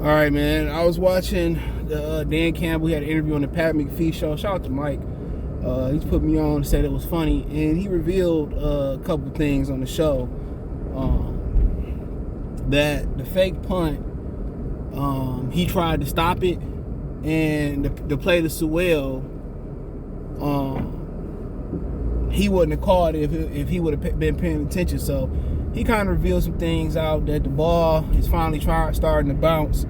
All right, man. I was watching Dan Campbell. He had an interview on the Pat McAfee show. Shout out to Mike. He's put me on and said it was funny. And he revealed a couple things on the show. That the fake punt, he tried to stop it. And the play to Sewell, he wouldn't have caught it if he would have been paying attention. So he kind of revealed some things out that the ball is finally starting to bounce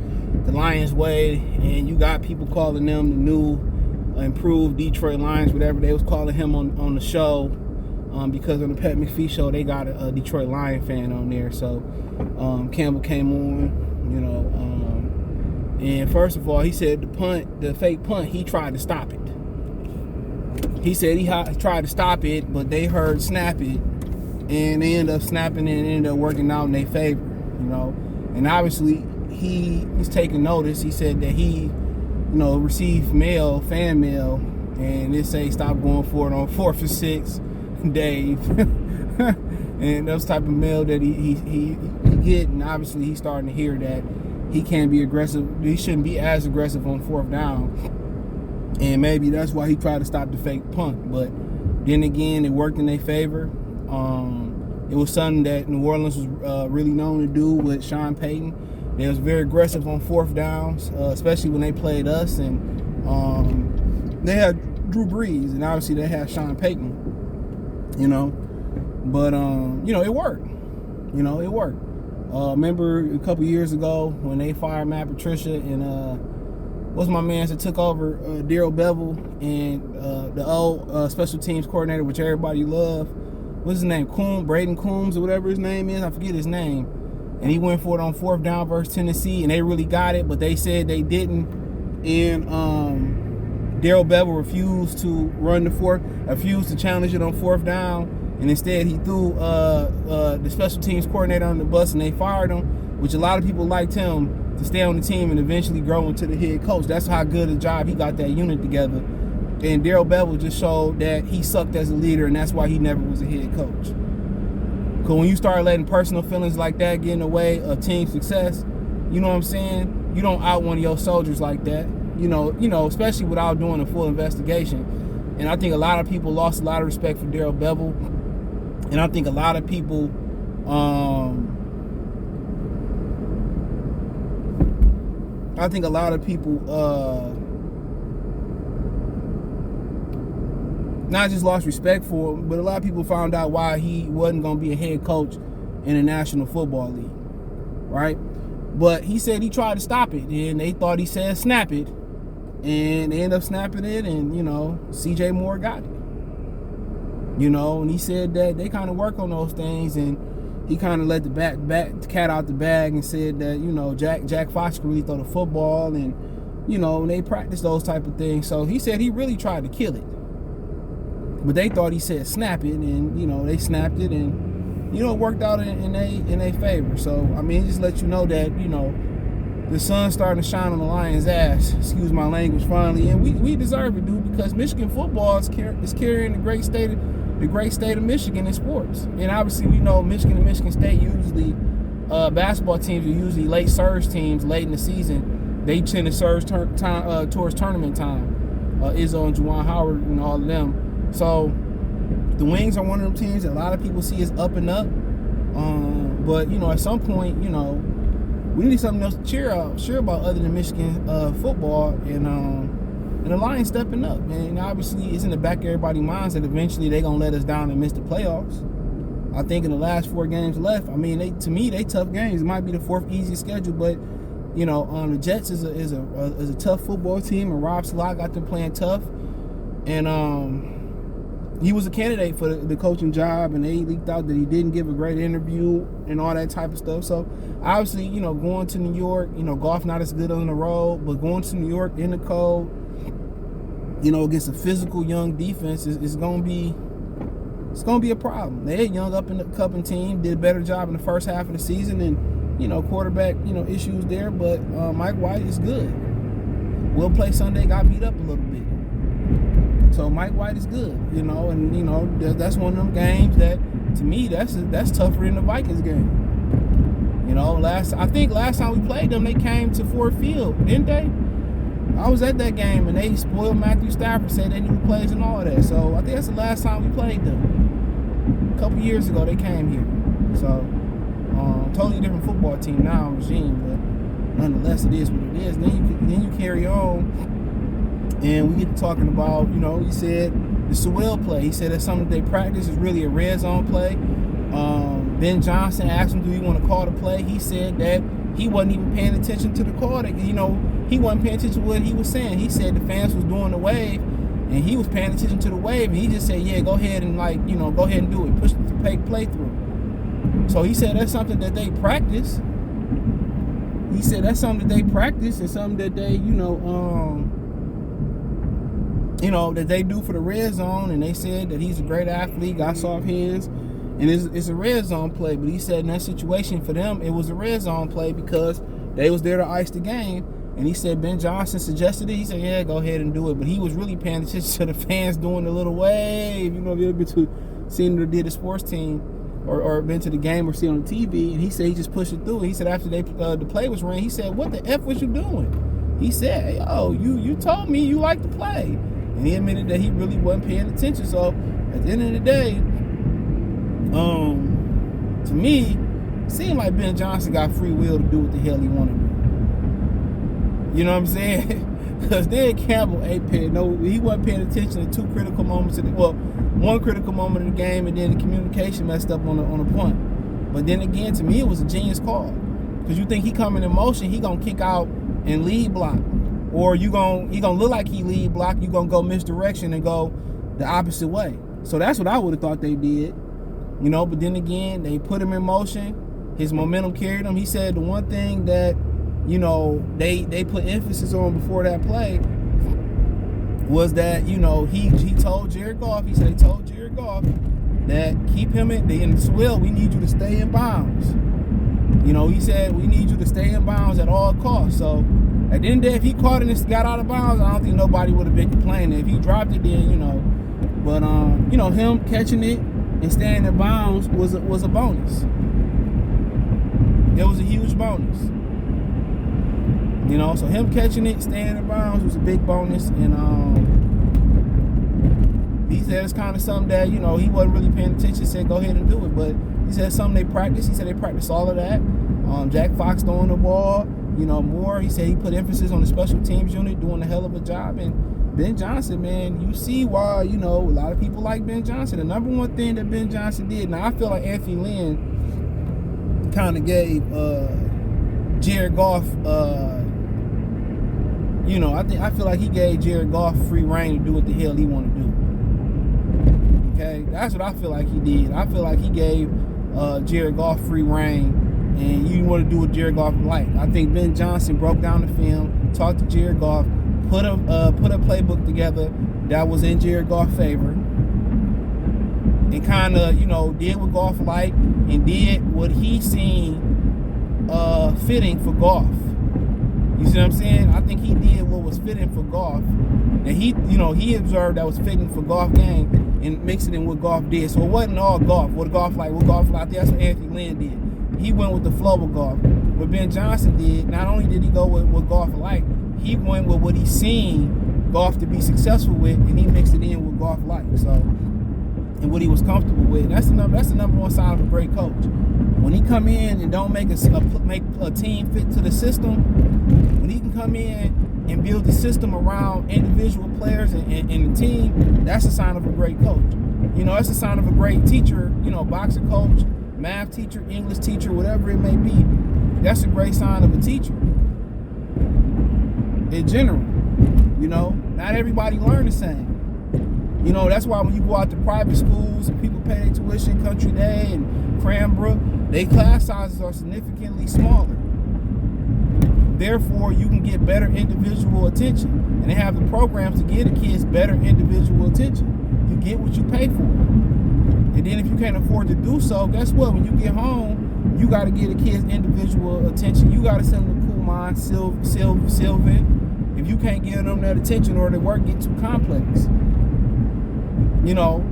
the Lions' way, and you got people calling them the new improved Detroit Lions, whatever they was calling him on the show, because on the Pat McAfee show they got a Detroit Lion fan on there. So Campbell came on, and first of all, he said the fake punt, he tried to stop it. He said he tried to stop it, but they heard snap it, and they ended up snapping it and ended up working out in their favor, And obviously, he was taking notice. He said that he, received fan mail, and it say stop going for it on 4th and 6, Dave. And those type of mail that he get, and obviously he's starting to hear that he can't be aggressive. He shouldn't be as aggressive on 4th down. And maybe that's why he tried to stop the fake punt. But then again, it worked in their favor. It was something that New Orleans was really known to do with Sean Payton. They was very aggressive on 4th downs, especially when they played us. And they had Drew Brees, and obviously they had Sean Payton, But, it worked. It worked. Remember a couple years ago when they fired Matt Patricia and what's my man that took over, Darrell Bevel, and the old special teams coordinator, which everybody loved. What's his name? Braden Coombs or whatever his name is. I forget his name. And he went for it on 4th down versus Tennessee, and they really got it, but they said they didn't. And Darrell Bevel refused to refused to challenge it on 4th down, and instead he threw the special teams coordinator on the bus, and they fired him, which a lot of people liked him to stay on the team and eventually grow into the head coach. That's how good a job he got that unit together. And Darrell Bevel just showed that he sucked as a leader, and that's why he never was a head coach. Because when you start letting personal feelings like that get in the way of team success, you know what I'm saying? You don't out one of your soldiers like that, especially without doing a full investigation. And I think a lot of people lost a lot of respect for Darrell Bevel. And I think a lot of people not just lost respect for him, but a lot of people found out why he wasn't going to be a head coach in the National Football League, right? But he said he tried to stop it, and they thought he said snap it, and they ended up snapping it, and, C.J. Moore got it. And he said that they kind of work on those things, and he kind of let the cat out the bag and said that, Jack Fox could really throw the football, and, and they practice those type of things. So he said he really tried to kill it. But they thought he said snap it, and, they snapped it, and, it worked out in their favor. So, it just let you know that, the sun's starting to shine on the Lions' ass, excuse my language, finally. And we deserve it, dude, because Michigan football is carrying the great state of Michigan in sports. And obviously, we know Michigan and Michigan State usually, basketball teams are usually late surge teams late in the season. They tend to surge towards tournament time. Izzo and Juwan Howard and all of them. So the Wings are one of them teams that a lot of people see as up and up. But, at some point, we need something else to cheer about other than Michigan football. And the Lions stepping up. And obviously it's in the back of everybody's minds that eventually they're going to let us down and miss the playoffs. I think in the last 4 games left, to me, they tough games. It might be the 4th easiest schedule, but, the Jets is a tough football team, and Rob Saleh got them playing tough. And, he was a candidate for the coaching job, and they leaked out that he didn't give a great interview and all that type of stuff. So, obviously, going to New York, golf not as good on the road, but going to New York in the cold, against a physical young defense is going to be a problem. They had young up in the cupping team, did a better job in the first half of the season, and quarterback issues there, but Mike White is good. Will play Sunday, got beat up a little bit. So Mike White is good, and that's one of them games that, to me, that's tougher than the Vikings game. You know, I think last time we played them, they came to Ford Field, didn't they? I was at that game, and they spoiled Matthew Stafford, said they knew plays and all of that. So I think that's the last time we played them. A couple years ago, they came here. So totally different football team now, regime, but nonetheless, it is what it is. Then you carry on, and we get to talking about, you know, he said the Sewell play. He said that's something that they practice. Is really a red zone play. Ben Johnson asked him, do you want to call the play? He said that he wasn't even paying attention to the call. That, you know, he wasn't paying attention to what he was saying. He said the fans was doing the wave, and he was paying attention to the wave, and he just said, yeah, go ahead and, like, you know, go ahead and do it. Push the play through. So he said that's something that they practice. He said that's something that they practice and something that they, you know, that they do for the red zone. And they said that he's a great athlete, got soft hands, and it's a red zone play. But he said in that situation for them, it was a red zone play because they was there to ice the game. And he said Ben Johnson suggested it. He said, yeah, go ahead and do it. But he was really paying attention to the fans doing the little wave. You know, if you've ever been to seen or did a sports team or been to the game or see on the TV. And he said he just pushed it through. He said after the play was ran, he said, what the F was you doing? He said, hey, oh, you told me you liked to play. And he admitted that he really wasn't paying attention. So at the end of the day, to me, it seemed like Ben Johnson got free will to do what the hell he wanted to do. You know what I'm saying? Because then Campbell he wasn't paying attention to two critical moments one critical moment of the game, and then the communication messed up on a punt. But then again, to me, it was a genius call. Because you think he coming in motion, he gonna kick out and lead block. Or he gonna look like he lead block, you gonna go misdirection and go the opposite way. So that's what I would have thought they did. You know, but then again, they put him in motion. His momentum carried him. He said the one thing that, you know, they put emphasis on before that play was that, you know, he told Jared Goff, he said they told Jared Goff that keep him in Sewell, we need you to stay in bounds. You know, he said we need you to stay in bounds at all costs. So at the end of the day, if he caught it and got out of bounds, I don't think nobody would have been complaining. If he dropped it, then, you know. But you know, him catching it and staying in bounds was a bonus. It was a huge bonus. You know, so him catching it, staying in bounds was a big bonus. And he said it's kind of something that, you know, he wasn't really paying attention, said go ahead and do it. But he said something they practiced. He said they practiced all of that. Jack Fox throwing the ball, you know, more. He said he put emphasis on the special teams unit, doing a hell of a job. And Ben Johnson, man, you see why, you know, a lot of people like Ben Johnson. The number one thing that Ben Johnson did, now I feel like Anthony Lynn kind of gave Jared Goff, you know, I feel like he gave Jared Goff free reign to do what the hell he wanted to do. Okay, that's what I feel like he did. I feel like he gave Jared Goff free reign, and you want to do what Jared Goff like. I think Ben Johnson broke down the film, talked to Jared Goff, put a playbook together that was in Jared Goff's favor, and kind of, you know, did what Goff liked and did what he seen fitting for Goff. You see what I'm saying? I think he did what was fitting for Goff, and he observed that was fitting for Goff game and mixed it in what Goff did. So it wasn't all Goff. What Goff like? That's what Anthony Lynn did. He went with the flow of Goff. What Ben Johnson did, not only did he go with what Goff liked, he went with what he seen Goff to be successful with, and he mixed it in with Goff liked. So, and what he was comfortable with. And that's the number one sign of a great coach. When he come in and don't make a team fit to the system, when he can come in and build the system around individual players and the team, that's a sign of a great coach. You know, that's a sign of a great teacher, you know, boxer coach, math teacher, English teacher, whatever it may be. That's a great sign of a teacher. In general, you know, not everybody learn the same. You know, that's why when you go out to private schools and people pay their tuition, Country Day and Cranbrook, their class sizes are significantly smaller. Therefore, you can get better individual attention. And they have the programs to give the kids better individual attention. You get what you pay for. And then if you can't afford to do so, guess what? When you get home, you got to give the kids individual attention. You got to send them to Kumon, Sylvan. If you can't give them that attention or their work get too complex. You know,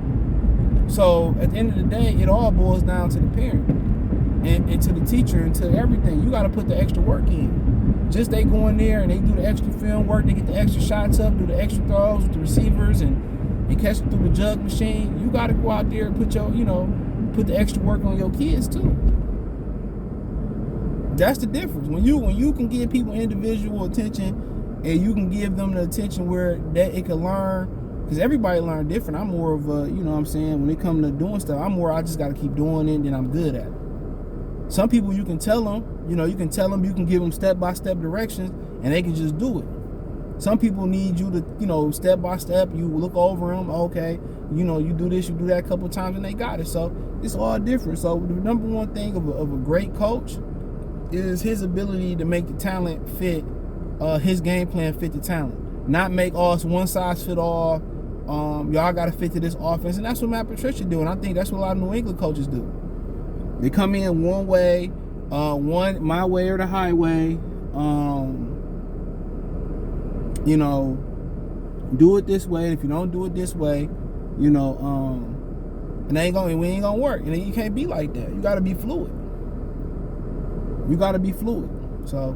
so at the end of the day, it all boils down to the parent. and to the teacher and to everything. You got to put the extra work in. Just they go in there and they do the extra film work, they get the extra shots up, do the extra throws with the receivers and catch it through the jug machine. You got to go out there and put your, put the extra work on your kids too. That's the difference. When you can give people individual attention and you can give them the attention where that it can learn, because everybody learn different. I'm more of a, when it comes to doing stuff, I just got to keep doing it and I'm good at it. Some people you can tell them, you can give them step-by-step directions and they can just do it. Some people need you to, step-by-step, you look over them, okay, you do this, you do that a couple of times and they got it. So it's all different. So the number one thing of a great coach is his ability to make the talent fit, his game plan fit the talent. Not make one size fit all. Y'all got to fit to this offense. And that's what Matt Patricia do. And I think that's what a lot of New England coaches do. They come in one way, my way or the highway. Do it this way. If you don't do it this way, and we ain't gonna work. And you can't be like that. You got to be fluid. So,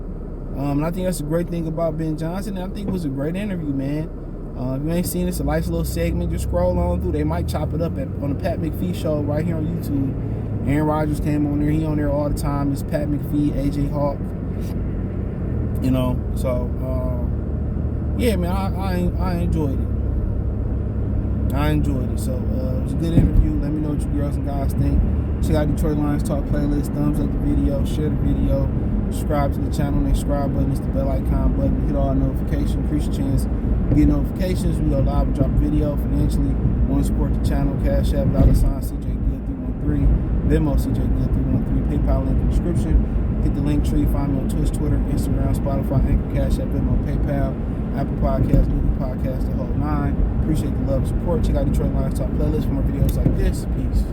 and I think that's a great thing about Ben Johnson. And I think it was a great interview, man. If you ain't seen it, it's a nice little segment. Just scroll on through. They might chop it up on the Pat McPhee show right here on YouTube. Aaron Rodgers came on there. He on there all the time. It's Pat McPhee, AJ Hawk. Yeah, man, I enjoyed it. So it was a good interview. Let me know what you girls and guys think. Check out Detroit Lions Talk playlist. Thumbs up the video. Share the video. Subscribe to the channel. The subscribe button is the bell icon button. Hit all notifications. Increase your chance to get notifications. We go live and drop a video. Financially, want to support the channel. Cash App, $CJ Good313. Venmo, CJ Good313. PayPal link in the description. Hit the link tree. Find me on Twitch, Twitter, Instagram, Spotify, Anchor, Cash App, Venmo, PayPal, Apple Podcasts, Google Podcasts, the whole nine. Appreciate the love and support. Check out Detroit Lions Talk playlist for more videos like this. Peace.